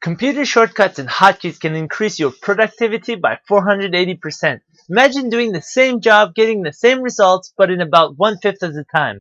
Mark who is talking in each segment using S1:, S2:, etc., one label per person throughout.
S1: Computer shortcuts and hotkeys can increase your productivity by 480%. Imagine doing the same job, getting the same results, but in about 1/5 of the time.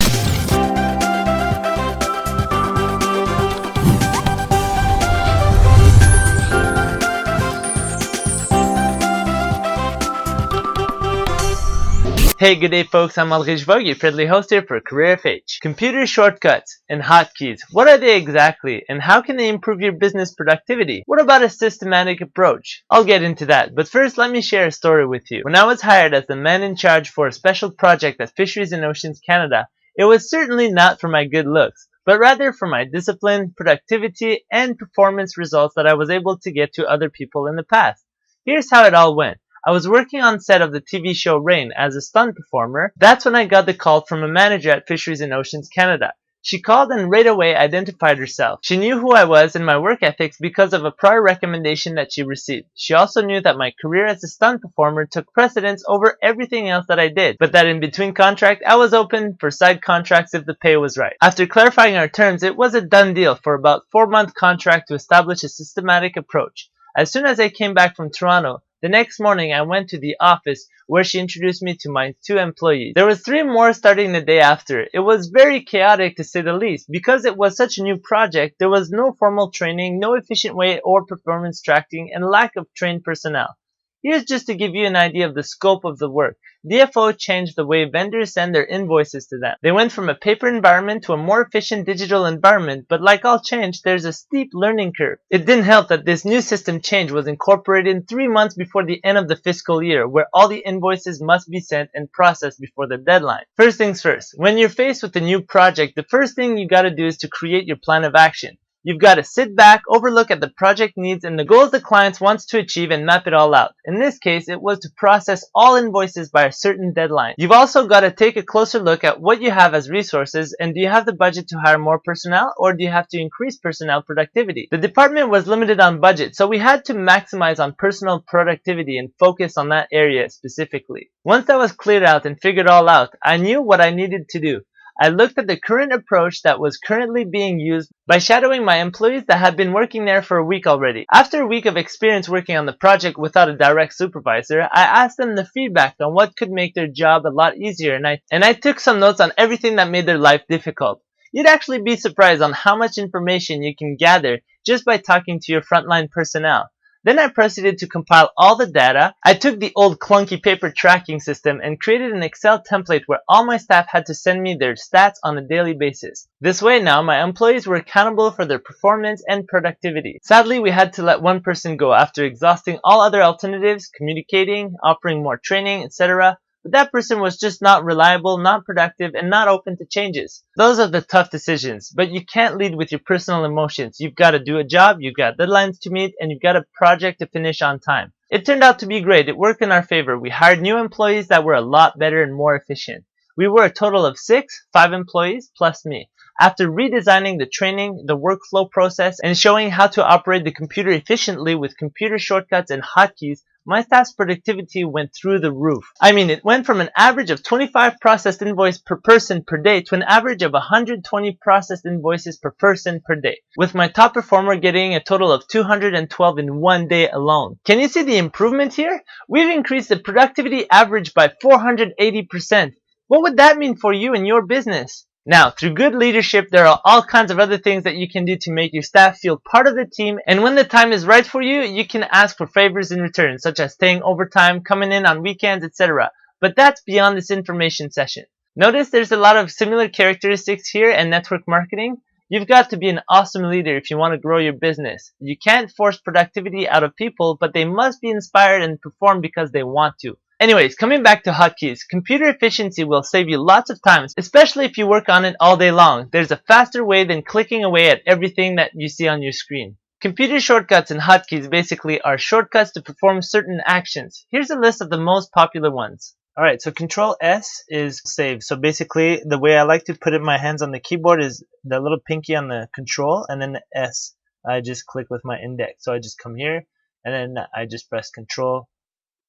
S1: Hey, good day folks, I'm Givogue, your friendly host here for Career FH. Computer shortcuts and hotkeys, what are they exactly, and how can they improve your business productivity? What about a systematic approach? I'll get into that, but first let me share a story with you. When I was hired as the man in charge for a special project at Fisheries and Oceans Canada, it was certainly not for my good looks, but rather for my discipline, productivity, and performance results that I was able to get to other people in the past. Here's how it all went. I was working on set of the TV show Rain as a stunt performer. That's when I got the call from a manager at Fisheries and Oceans Canada. She called and right away identified herself. She knew who I was and my work ethics because of a prior recommendation that she received. She also knew that my career as a stunt performer took precedence over everything else that I did, but that in between contract, I was open for side contracts if the pay was right. After clarifying our terms, it was a done deal for about 4-month contract to establish a systematic approach. As soon as I came back from Toronto, the next morning I went to the office where she introduced me to my 2 employees. There was 3 more starting the day after. It was very chaotic to say the least. Because it was such a new project, there was no formal training, no efficient way or performance tracking, and lack of trained personnel. Here's just to give you an idea of the scope of the work. DFO changed the way vendors send their invoices to them. They went from a paper environment to a more efficient digital environment, but like all change, there's a steep learning curve. It didn't help that this new system change was incorporated 3 months before the end of the fiscal year, where all the invoices must be sent and processed before the deadline. First things first, when you're faced with a new project, the first thing you gotta do is to create your plan of action. You've got to sit back, overlook at the project needs and the goals the client wants to achieve and map it all out. In this case, it was to process all invoices by a certain deadline. You've also got to take a closer look at what you have as resources, and do you have the budget to hire more personnel, or do you have to increase personnel productivity? The department was limited on budget, so we had to maximize on personal productivity and focus on that area specifically. Once that was cleared out and figured all out, I knew what I needed to do. I looked at the current approach that was currently being used by shadowing my employees that had been working there for a week already. After a week of experience working on the project without a direct supervisor, I asked them the feedback on what could make their job a lot easier, and I took some notes on everything that made their life difficult. You'd actually be surprised on how much information you can gather just by talking to your frontline personnel. Then I proceeded to compile all the data. I took the old clunky paper tracking system and created an Excel template where all my staff had to send me their stats on a daily basis. This way now, my employees were accountable for their performance and productivity. Sadly, we had to let one person go after exhausting all other alternatives, communicating, offering more training, etc. But that person was just not reliable, not productive, and not open to changes. Those are the tough decisions, but you can't lead with your personal emotions. You've got to do a job, you've got deadlines to meet, and you've got a project to finish on time. It turned out to be great. It worked in our favor. We hired new employees that were a lot better and more efficient. We were a total of 6, 5 employees plus me. After redesigning the training, the workflow process, and showing how to operate the computer efficiently with computer shortcuts and hotkeys, my staff's productivity went through the roof. I mean, it went from an average of 25 processed invoices per person per day to an average of 120 processed invoices per person per day, with my top performer getting a total of 212 in 1 day alone. Can you see the improvement here? We've increased the productivity average by 480%. What would that mean for you and your business? Now, through good leadership, there are all kinds of other things that you can do to make your staff feel part of the team, and when the time is right for you, you can ask for favors in return, such as staying overtime, coming in on weekends, etc. But that's beyond this information session. Notice there's a lot of similar characteristics here in network marketing. You've got to be an awesome leader if you want to grow your business. You can't force productivity out of people, but they must be inspired and perform because they want to. Anyways, coming back to hotkeys, computer efficiency will save you lots of time, especially if you work on it all day long. There's a faster way than clicking away at everything that you see on your screen. Computer shortcuts and hotkeys basically are shortcuts to perform certain actions. Here's a list of the most popular ones. Alright, so CTRL S is save. So basically, the way I like to put my hands on the keyboard is the little pinky on the control, and then the S. I just click with my index. So I just come here, and then I just press CTRL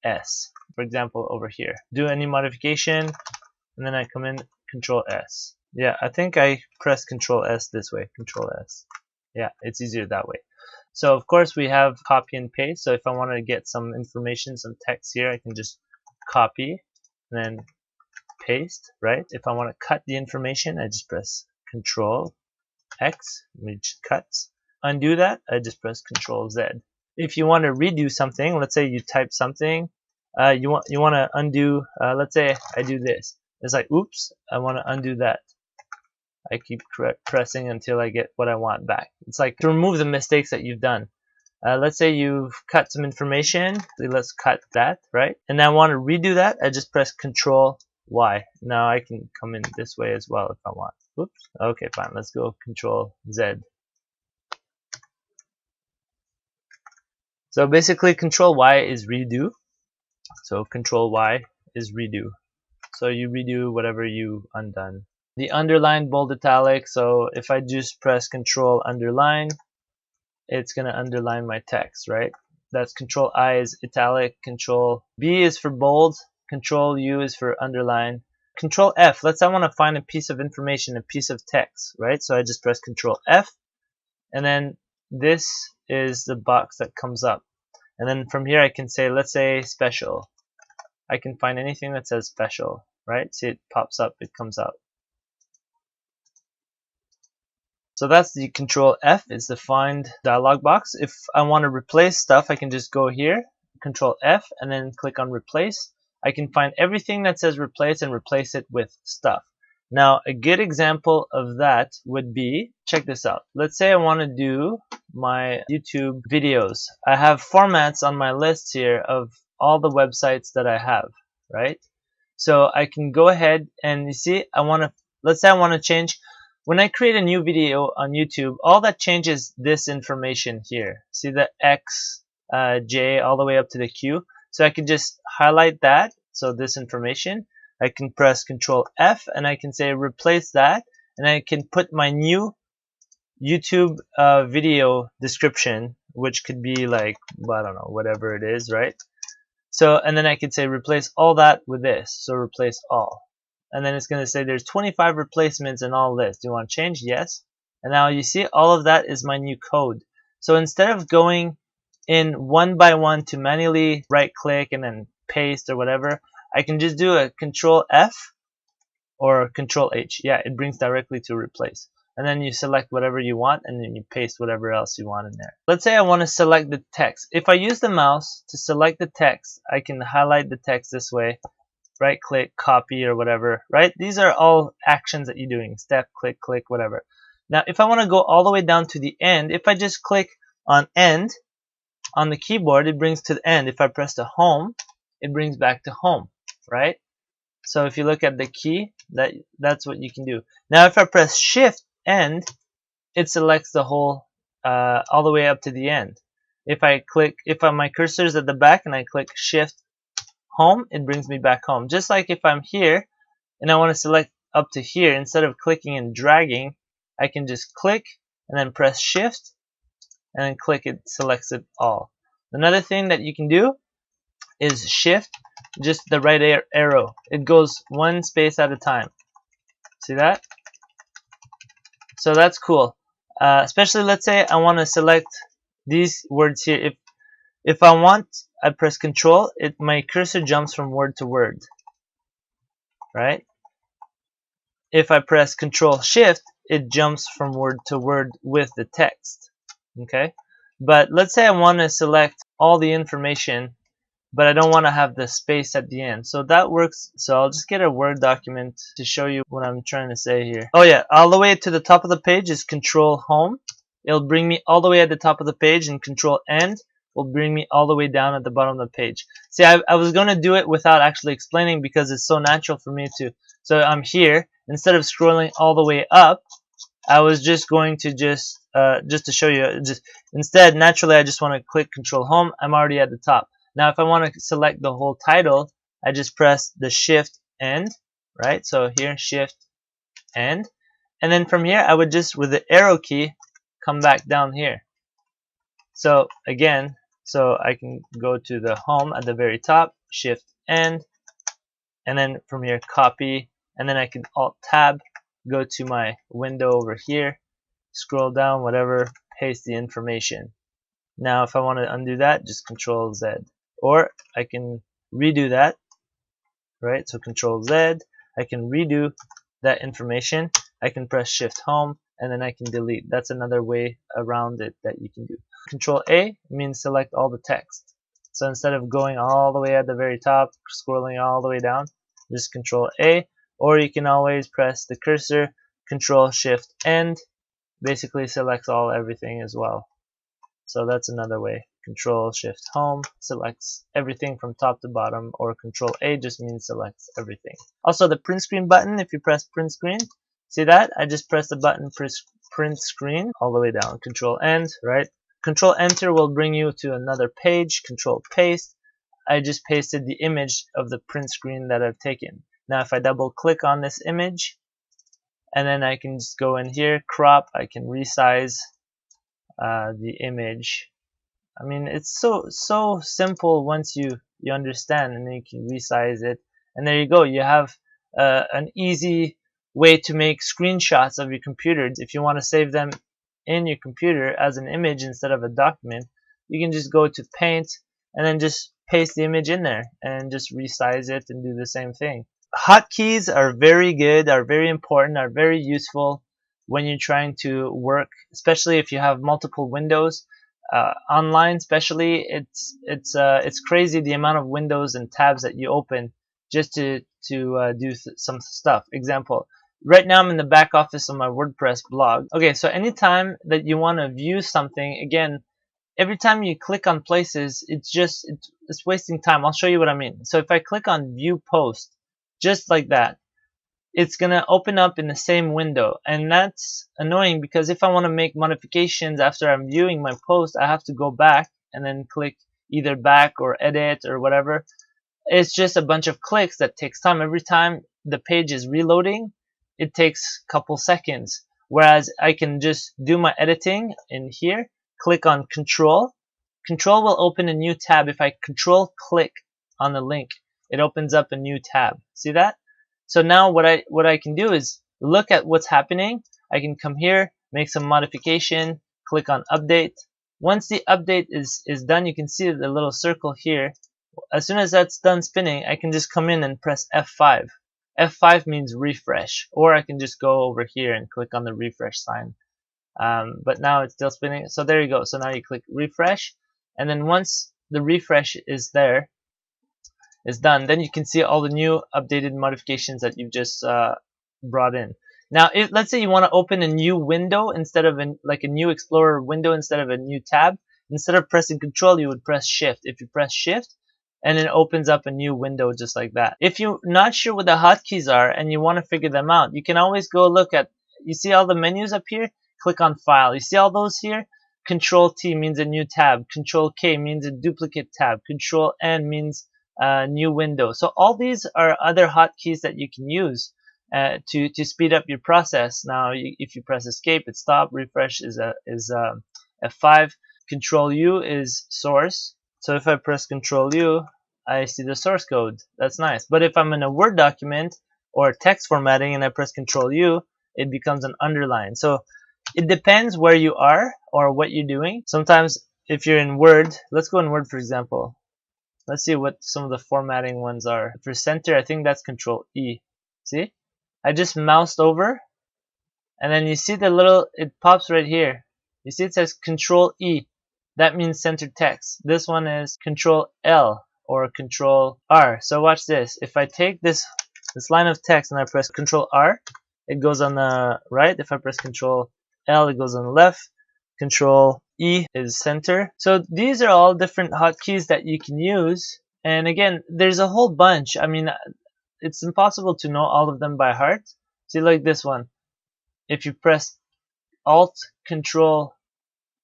S1: S. For example, over here. Do any modification, and then I come in, CTRL S. Yeah, I think I press CTRL S this way. CTRL S. Yeah, it's easier that way. So of course we have copy and paste. So if I want to get some information, some text here, I can just copy and then paste, right? If I want to cut the information, I just press CTRL X, which cuts. Undo that, I just press CTRL Z. If you want to redo something, let's say you type something, you want to undo. Let's say I do this. It's like, oops, I want to undo that. I keep pressing until I get what I want back. It's like to remove the mistakes that you've done. Let's say you've cut some information. Let's cut that, right? And I want to redo that. I just press CTRL Y. Now I can come in this way as well if I want. Oops. Okay, fine. Let's go CTRL Z. So basically, CTRL Y is redo. So CTRL Y is redo. So you redo whatever you undone. The underline, bold, italic. So if I just press CTRL underline, it's gonna underline my text, right? That's CTRL I is italic, CTRL B is for bold, CTRL U is for underline. CTRL F, let's say I want to find a piece of information, a piece of text, right? So I just press CTRL F, and then this is the box that comes up. And then from here I can say, let's say special. I can find anything that says special, right? See, it pops up, it comes out. So that's the CTRL F is the find dialog box. If I want to replace stuff, I can just go here, CTRL F, and then click on replace. I can find everything that says replace and replace it with stuff. Now, a good example of that would be, check this out. Let's say I want to do my YouTube videos. I have formats on my list here of all the websites that I have, right? So I can go ahead and you see, let's say I want to change. When I create a new video on YouTube, all that changes this information here. See the X, J, all the way up to the Q. So I can just highlight that. So this information, I can press CTRL F and I can say replace that. And I can put my new YouTube video description, which could be like, I don't know, whatever it is, right? So, and then I can say replace all that with this. So replace all. And then it's going to say there's 25 replacements in all this. Do you want to change? Yes. And now you see all of that is my new code. So instead of going in one by one to manually right click and then paste or whatever, I can just do a CTRL F or CTRL H. Yeah, it brings directly to replace. And then you select whatever you want and then you paste whatever else you want in there. Let's say I want to select the text. If I use the mouse to select the text, I can highlight the text this way. Right click, copy or whatever, right? These are all actions that you're doing. Step, click, click, whatever. Now, if I want to go all the way down to the end, if I just click on end on the keyboard, it brings to the end. If I press the home, it brings back to home, right? So if you look at the key, that's what you can do. Now, if I press shift end, it selects the whole all the way up to the end. If my cursor is at the back and I click shift home, it brings me back home. Just like if I'm here and I want to select up to here, instead of clicking and dragging, I can just click and then press shift and then click, it selects it all. Another thing that you can do is shift just the right arrow. It goes one space at a time. See that? So that's cool. Especially let's say I want to select these words here. If I want, I press Control, my cursor jumps from word to word, right? If I press Control Shift, it jumps from word to word with the text, okay? But let's say I want to select all the information, but I don't want to have the space at the end. So that works. So I'll just get a Word document to show you what I'm trying to say here. Oh yeah, all the way to the top of the page is Control Home. It'll bring me all the way at the top of the page, and Control End will bring me all the way down at the bottom of the page. See, I was going to do it without actually explaining because it's so natural for me to. So I'm here. Instead of scrolling all the way up, I was just going to just to show you. Instead, naturally, I just want to click Control Home. I'm already at the top. Now, if I want to select the whole title, I just press the Shift End, right? So here, Shift End. And then from here, I would just, with the arrow key, come back down here. So again, so I can go to the home at the very top, Shift End, and then from here copy, and then I can Alt Tab, go to my window over here, scroll down, whatever, paste the information. Now if I want to undo that, just Control Z. Or I can redo that, right? So Control Z, I can redo that information. I can press Shift Home, and then I can delete. That's another way around it that you can do. Control A means select all the text. So instead of going all the way at the very top, scrolling all the way down, just Control A, or you can always press the cursor, Control Shift End, basically selects everything as well. So that's another way. Control Shift Home selects everything from top to bottom, or Control A just means selects everything. Also the print screen button, if you press print screen, see that? I just press the button print screen all the way down. Control End, right? Control Enter will bring you to another page. Control Paste. I just pasted the image of the print screen that I've taken. Now if I double click on this image, and then I can just go in here, crop, I can resize the image. I mean, it's so simple once you understand, and then you can resize it, and there you go. You have an easy way to make screenshots of your computer. If you want to save them in your computer as an image instead of a document, you can just go to Paint and then just paste the image in there and just resize it and do the same thing. Hotkeys are very good, are very important, are very useful when you're trying to work, especially if you have multiple windows. Online especially, it's crazy the amount of windows and tabs that you open just to do some stuff. Example, right now I'm in the back office of my WordPress blog. Okay, so anytime that you want to view something, again, every time you click on places, it's wasting time. I'll show you what I mean. So if I click on View Post, just like that, it's gonna open up in the same window, and that's annoying because if I want to make modifications after I'm viewing my post, I have to go back and then click either back or edit or whatever. It's just a bunch of clicks that takes time. Every time the page is reloading, it takes a couple seconds, whereas I can just do my editing in here, click on Control will open a new tab. If I Control click on the link, it opens up a new tab. See that? So now what I can do is look at what's happening. I can come here, make some modification, click on Update. Once the update is done, you can see the little circle here. As soon as that's done spinning, I can just come in and press F5. F5 means refresh, or I can just go over here and click on the refresh sign. But now it's still spinning. So there you go. So now you click refresh, and then once the refresh is done, then you can see all the new updated modifications that you've just brought in. Now, if let's say you want to open a new window instead of like a new Explorer window instead of a new tab, instead of pressing Control, you would press Shift. If you press Shift, and it opens up a new window just like that. If you're not sure what the hotkeys are and you want to figure them out, you can always go look at. You see all the menus up here? Click on File. You see all those here? Control T means a new tab. Control K means a duplicate tab. Control N means new window. So all these are other hotkeys that you can use to speed up your process. Now, if you press Escape, it's stop. Refresh is F5. Control U is source. So if I press Control U, I see the source code. That's nice. But if I'm in a Word document or text formatting and I press Control U, it becomes an underline. So it depends where you are or what you're doing. Sometimes if you're in Word, let's go in Word for example. Let's see what some of the formatting ones are. For center, I think that's Control E. See? I just moused over, and then you see the little, it pops right here. You see it says Control E. That means center text. This one is Control L or Control R. So watch this. If I take this line of text and I press Control R, it goes on the right. If I press Control L, it goes on the left. Control E is center. So these are all different hotkeys that you can use. And again, there's a whole bunch. I mean, it's impossible to know all of them by heart. See, like this one. If you press Alt, Control,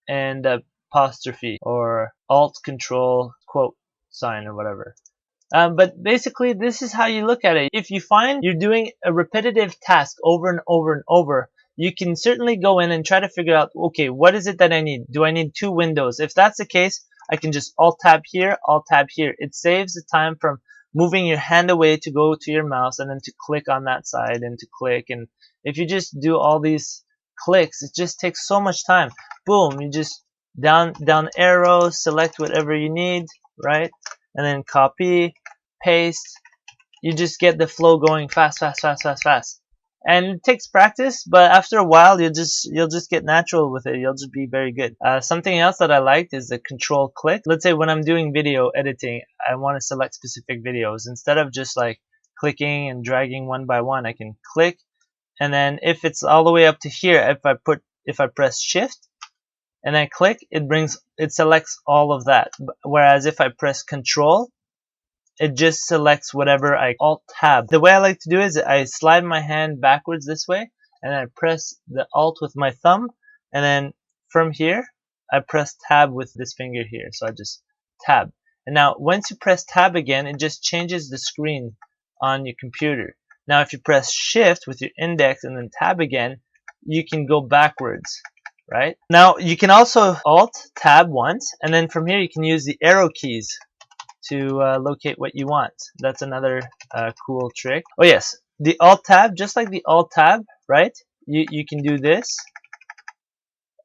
S1: and apostrophe, or Alt, Control, quote sign, or whatever. But basically, this is how you look at it. If you find you're doing a repetitive task over and over and over, you can certainly go in and try to figure out, okay, what is it that I need? Do I need two windows? If that's the case, I can just Alt-Tab here, Alt-Tab here. It saves the time from moving your hand away to go to your mouse and then to click on that side and to click. And if you just do all these clicks, it just takes so much time. Boom, you just down arrow, select whatever you need, right? And then copy, paste. You just get the flow going fast. And it takes practice, but after a while you'll just get natural with it. You'll just be very good. Something else that I liked is the control click. Let's say when I'm doing video editing, I want to select specific videos. Instead of just like clicking and dragging one by one, I can click, and then if it's all the way up to here, if I press shift and then click, it selects all of that. Whereas if I press control, it just selects whatever I alt tab. The way I like to do it is I slide my hand backwards this way, and I press the alt with my thumb, and then from here I press tab with this finger here. So I just tab. And now once you press tab again, it just changes the screen on your computer. Now if you press shift with your index and then tab again, you can go backwards, right? Now you can also alt tab once, and then from here you can use the arrow keys to locate what you want. That's another cool trick. Oh yes, the alt tab, just like the alt tab, right? You can do this.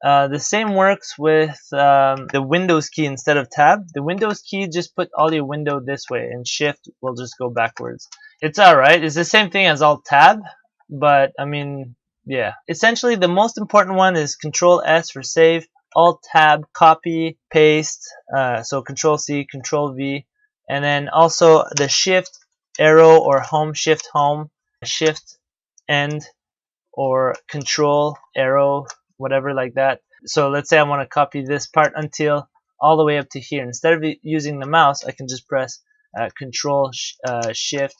S1: The same works with the Windows key instead of tab. The Windows key, just put all your window this way, and shift will just go backwards. It's alright. It's the same thing as alt tab, but I mean, yeah. Essentially, the most important one is Control S for save, alt tab, copy, paste. So Control C, Control V, and then also the shift arrow or home, shift home, shift end, or control arrow, whatever like that. So let's say I want to copy this part until all the way up to here. Instead of using the mouse, I can just press control shift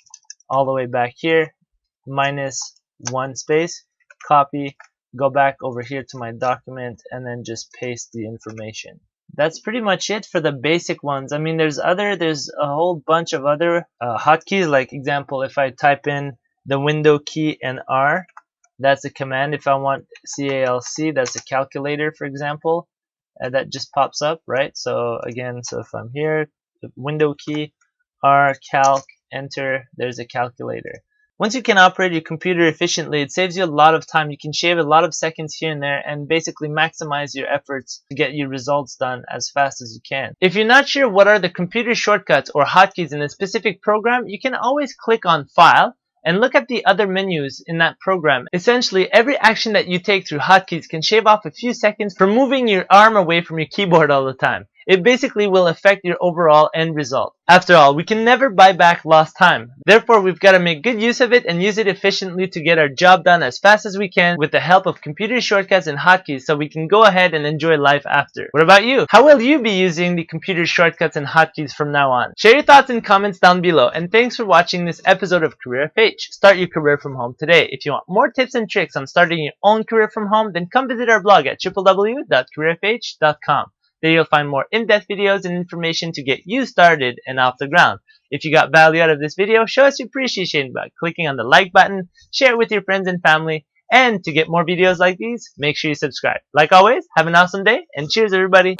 S1: all the way back here, -1 space, copy, go back over here to my document, and then just paste the information. That's pretty much it for the basic ones. I mean, there's a whole bunch of other hotkeys. Like example, if I type in the window key and R, that's a command. If I want CALC, that's a calculator, for example. That just pops up, right? So again, so if I'm here, window key, R, calc, enter, there's a calculator. Once you can operate your computer efficiently, it saves you a lot of time. You can shave a lot of seconds here and there and basically maximize your efforts to get your results done as fast as you can. If you're not sure what are the computer shortcuts or hotkeys in a specific program, you can always click on File and look at the other menus in that program. Essentially, every action that you take through hotkeys can shave off a few seconds from moving your arm away from your keyboard all the time. It basically will affect your overall end result. After all, we can never buy back lost time. Therefore, we've got to make good use of it and use it efficiently to get our job done as fast as we can with the help of computer shortcuts and hotkeys, so we can go ahead and enjoy life after. What about you? How will you be using the computer shortcuts and hotkeys from now on? Share your thoughts and comments down below, and thanks for watching this episode of Career FH. Start your career from home today. If you want more tips and tricks on starting your own career from home, then come visit our blog at www.careerfh.com. There you'll find more in-depth videos and information to get you started and off the ground. If you got value out of this video, show us your appreciation by clicking on the like button, share it with your friends and family, and to get more videos like these, make sure you subscribe. Like always, have an awesome day, and cheers everybody!